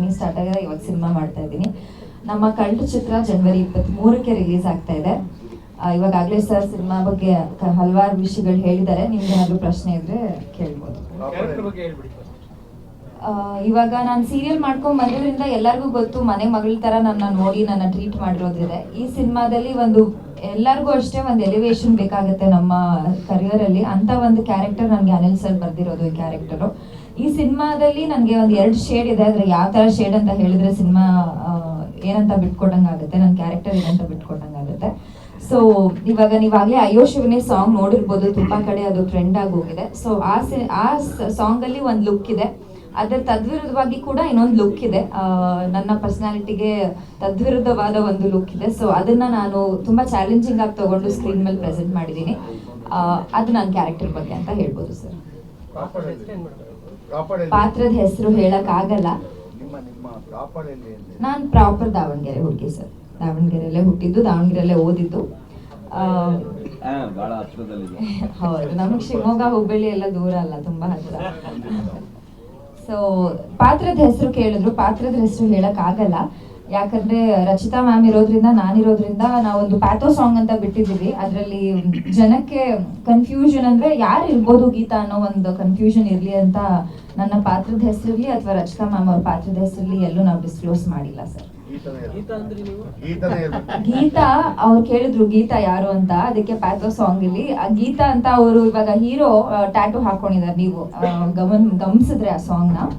Shooting start ಆಗಿದೆ. ಇವಾಗ cinema ಮಾಡ್ತಾ ಇದ್ದೀನಿ. ನಮ್ಮ ಕಲ್ಟ್ ಚಿತ್ರ ಜನವರಿ 23ಕ್ಕೆ ರಿಲೀಸ್ ಆಗ್ತಾ ಇದೆ. ಇವಾಗಲೇ ಸರ್ ಸಿನಿಮಾ ಬಗ್ಗೆ ಹಲವಾರು ವಿಷಯಗಳು ಹೇಳಿದ್ದಾರೆ. ನಿಮ್ಗೆ ಏನಾದ್ರು ಪ್ರಶ್ನೆ ಇದ್ರೆ ಕೇಳ್ಬೋದು. ಇವಾಗ ನಾನು ಸೀರಿಯಲ್ ಮಾಡ್ಕೊಂಡ್ ಬಂದಿದ್ರಿಂದ ಎಲ್ಲರಿಗೂ ಗೊತ್ತು, ಮನೆ ಮಗಳ ತರ ನನ್ನ ನೋಡಿ ನನ್ನ ಟ್ರೀಟ್ ಮಾಡಿರೋದ್ರಿದೆ. ಈ ಸಿನಿಮಾದಲ್ಲಿ ಎಲ್ಲರಿಗೂ ಅಷ್ಟೇ ಒಂದು ಎಲಿವೇಶನ್ ಬೇಕಾಗುತ್ತೆ ನಮ್ಮ ಕರಿಯರ್ ಅಲ್ಲಿ. ಅಂತ ಒಂದು ಕ್ಯಾರೆಕ್ಟರ್ ನನಗೆ ಅನಿಲ್ ಸರ್ ಬರ್ದಿರೋದು. ಈ ಕ್ಯಾರೆಕ್ಟರು ಈ ಸಿನಿಮಾದಲ್ಲಿ ನನಗೆ ಒಂದು 2 ಶೇಡ್ ಇದೆ. ಆದ್ರೆ ಯಾವ ತರ ಶೇಡ್ ಅಂತ ಹೇಳಿದ್ರೆ ಸಿನಿಮಾ ಏನಂತ ಬಿಟ್ಕೊಟ್ಟಂಗಾಗುತ್ತೆ, ನನ್ನ ಕ್ಯಾರೆಕ್ಟರ್ ಏನಂತ ಬಿಟ್ಕೊಟ್ಟಂಗಾಗುತ್ತೆ. ಸೊ ಇವಾಗ ನೀವಾಗಲೇ ಅಯ್ಯೋ ಶಿವನೇ ಸಾಂಗ್ ನೋಡಿರ್ಬೋದು, ತುಂಬಾ ಕಡೆ ಅದು ಟ್ರೆಂಡ್ ಆಗಿ ಹೋಗಿದೆ. ಸೊ ಆ ಸಾಂಗ್ ಅಲ್ಲಿ ಒಂದು ಲುಕ್ ಇದೆ, ಅದರ ತದ್ವಿರುದ್ಧವಾಗಿ ಕೂಡ ಇನ್ನೊಂದು ಲುಕ್ ಇದೆ. ನನ್ನ ಪರ್ಸನಾಲಿಟಿಗೆ ತದ್ವಿರುದ್ಧವಾದ ಒಂದು ಲುಕ್ ಇದೆ. ಸೊ ಅದನ್ನ ನಾನು ತುಂಬಾ ಚಾಲೆಂಜಿಂಗ್ ಆಗಿ ತಗೊಂಡು ಸ್ಕ್ರೀನ್ ಮೇಲೆ ಪ್ರೆಸೆಂಟ್ ಮಾಡಿದ್ದೀನಿ. ಅದು ನನ್ನ ಕ್ಯಾರೆಕ್ಟರ್ ಬಗ್ಗೆ ಅಂತ ಹೇಳ್ಬೋದು ಸರ್. ಪಾತ್ರದ ಹೆಸರು ಹೇಳಕ್ ಆಗಲ್ಲ. ನಾನು ಪ್ರಾಪರ್ ದಾವಣಗೆರೆ ಹುಡುಗಿ ಸರ್. ದಾವಣಗೆರೆಯಲ್ಲೇ ಹುಟ್ಟಿದ್ದು, ದಾವಣಗೆರೆಯಲ್ಲೇ ಓದಿದ್ದು. ಹೌದು, ನಮ್ಗೆ ಶಿವಮೊಗ್ಗ ಹುಬ್ಬಳ್ಳಿ ಎಲ್ಲ ದೂರ ಅಲ್ಲ, ತುಂಬಾ ಹತ್ರ. ಸೊ ಪಾತ್ರದ ಹೆಸರು ಕೇಳಿದ್ರು, ಪಾತ್ರದ ಹೆಸರು ಹೇಳಕ್ ಆಗಲ್ಲ. ಯಾಕಂದ್ರೆ ರಚಿತಾ ಮ್ಯಾಮ್ ಇರೋದ್ರಿಂದ, ನಾನಿರೋದ್ರಿಂದ ನಾವೊಂದು ಪ್ಯಾಥೋ ಸಾಂಗ್ ಅಂತ ಬಿಟ್ಟಿದ್ದೀವಿ. ಅದರಲ್ಲಿ ಜನಕ್ಕೆ ಕನ್ಫ್ಯೂಷನ್ ಅಂದ್ರೆ ಯಾರು ಇರ್ಬೋದು ಗೀತಾ ಅನ್ನೋ ಒಂದು ಕನ್ಫ್ಯೂಷನ್ ಇರ್ಲಿ ಅಂತ ನನ್ನ ಪಾತ್ರದ ಹೆಸರಿರ್ಲಿ ಅಥವಾ ರಚಿತಾ ಮ್ಯಾಮ್ ಅವ್ರ ಪಾತ್ರದ ಹೆಸರಿರ್ಲಿ ಎಲ್ಲೂ ನಾವು ಡಿಸ್ಕ್ಲೋಸ್ ಮಾಡಿಲ್ಲ ಸರ್. ಗೀತಾ ಅವ್ರು ಕೇಳಿದ್ರು ಗೀತಾ ಯಾರು ಅಂತ, ಅದಕ್ಕೆ ಪ್ಯಾಥೋ ಸಾಂಗ್ ಇಲ್ಲಿ ಗೀತಾ ಅಂತ ಅವರು ಇವಾಗ ಹೀರೋ ಟ್ಯಾಟೂ ಹಾಕೊಂಡಿದ್ದಾರೆ. ನೀವು ಗಮನಿಸಿದ್ರೆ ಆ ಸಾಂಗ್ ನ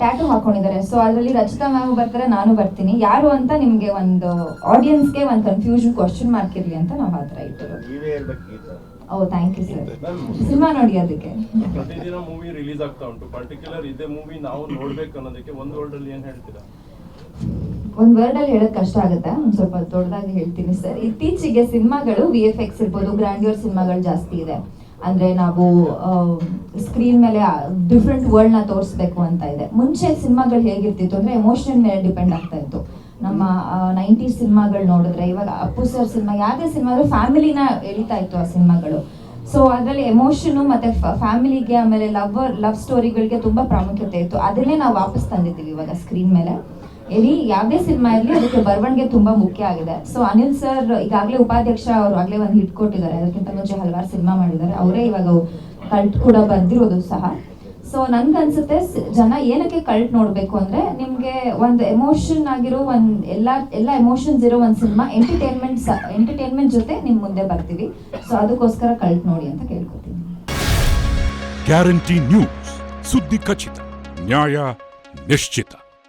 ಟ್ಯಾಟೂ ಹಾಕೊಂಡಿದ್ದಾರೆ. ಸೊ ಅದರಲ್ಲಿ ರಚಿತಾ ಮ್ಯಾಮ್ ಬರ್ತಾರೆ, ನಾನು ಬರ್ತೀನಿ. ಯಾರು ಅಂತ ನಿಮ್ಗೆ ಒಂದು ಆಡಿಯನ್ಸ್ಗೆ ಒಂದು ಕನ್ಫ್ಯೂಷನ್ ಕ್ವಶನ್ ಮಾರ್ಕ್ ಇರ್ಲಿ ಅಂತ ನಾವು ಆ ಥರ ಇಟ್ಟಿರೋದು. ಓ ಥ್ಯಾಂಕ್ ಯು ಸರ್. ಸಿನಿಮಾ ನೋಡಿ, ಅದಕ್ಕೆ ಪ್ರತಿದಿನ ಮೂವಿ ರಿಲೀಸ್ ಆಗ್ತಾ ಉಂಟು. ಪರ್ಟಿಕ್ಯುಲರ್ ಇದೇ ಮೂವಿ ನಾವು ನೋಡ್ಬೇಕು ಅನ್ನೋದಕ್ಕೆ ಒಂದು ವರ್ಡ್ ಅಲ್ಲಿ ಏನ್ ಹೇಳ್ತೀರಾ? ಒಂದು ವರ್ಡ್ ಅಲ್ಲಿ ಹೇಳಕ್ ಕಷ್ಟ ಆಗುತ್ತೆ, ಒಂದು ಸ್ವಲ್ಪ ದೊಡ್ಡದಾಗಿ ಹೇಳ್ತೀನಿ ಸರ್. ಇತ್ತೀಚೆಗೆ ಸಿನಿಮಾಗಳು VFX ಇರ್ಬೋದು, ಗ್ರ್ಯಾಂಡ್ಯೂರ್ ಸಿನಿಮಾಗಳು ಜಾಸ್ತಿ ಇದೆ. ಅಂದ್ರೆ ನಾವು ಸ್ಕ್ರೀನ್ ಮೇಲೆ ಡಿಫ್ರೆಂಟ್ ವರ್ಲ್ಡ್ ನ ತೋರಿಸ್ಬೇಕು ಅಂತ ಇದೆ. ಮುಂಚೆ ಸಿನಿಮಾಗಳು ಹೇಗಿರ್ತಿತ್ತು ಅಂದ್ರೆ ಎಮೋಷನ್ ಮೇಲೆ ಡಿಪೆಂಡ್ ಆಗ್ತಾ ಇತ್ತು. ನಮ್ಮ 90s ಸಿನಿಮಾಗಳು ನೋಡಿದ್ರೆ, ಇವಾಗ ಅಪ್ಪು ಸರ್ ಸಿನಿಮಾ, ಯಾವುದೇ ಸಿನಿಮಾ ಫ್ಯಾಮಿಲಿನ ಎಳಿತಾ ಇತ್ತು ಆ ಸಿನಿಮಾಗಳು. ಸೊ ಅದರಲ್ಲಿ ಎಮೋಷನು ಮತ್ತೆ ಫ್ಯಾಮಿಲಿಗೆ, ಆಮೇಲೆ ಲವ್ ಸ್ಟೋರಿಗಳಿಗೆ ತುಂಬಾ ಪ್ರಾಮುಖ್ಯತೆ ಇತ್ತು. ಅದನ್ನೇ ನಾವು ವಾಪಸ್ ತಂದಿದ್ದೀವಿ ಇವಾಗ ಸ್ಕ್ರೀನ್ ಮೇಲೆ. ಯಾವುದೇ ಸಿನಿಮಾ ಇರಲಿ ಅದಕ್ಕೆ ಬರವಣಿಗೆ ತುಂಬಾ ಮುಖ್ಯ ಆಗಿದೆ. ಸೊ ಅನಿಲ್ ಸರ್ ಈಗಾಗಲೇ ಉಪಾಧ್ಯಕ್ಷ, ಅವರು ಆಗ್ಲೇ ಒಂದು ಹಿಟ್ ಕೊಟ್ಟಿದ್ದಾರೆ. ಅದಕ್ಕಿಂತ ಮುಂಚೆ ಹಲವಾರು ಸಿನಿಮಾ ಮಾಡಿದ್ದಾರೆ. ಅವರೇ ಇವಾಗ ಕಲ್ಟ್ ಕೂಡ ಬರ್ದಿರೋದು ಸಹ. ಸೊ ನನ್ಗನ್ಸುತ್ತೆ ಜನ ಏನಕ್ಕೆ ಕಲ್ಟ್ ನೋಡ್ಬೇಕು ಅಂದ್ರೆ, ನಿಮ್ಗೆ ಒಂದು ಎಮೋಷನ್ ಆಗಿರೋ ಎಲ್ಲ ಎಮೋಷನ್ಸ್ ಇರೋ ಒಂದು ಸಿನಿಮಾ ಎಂಟರ್ಟೈನ್ಮೆಂಟ್ ಜೊತೆ ನಿಮ್ ಮುಂದೆ ಬರ್ತೀವಿ. ಸೊ ಅದಕ್ಕೋಸ್ಕರ ಕಲ್ಟ್ ನೋಡಿ ಅಂತ ಕೇಳ್ಕೊತೀನಿ. ಗ್ಯಾರಂಟಿ ನ್ಯೂಸ್, ಸುದ್ದಿ ಖಚಿತ, ನ್ಯಾಯ ನಿಶ್ಚಿತ.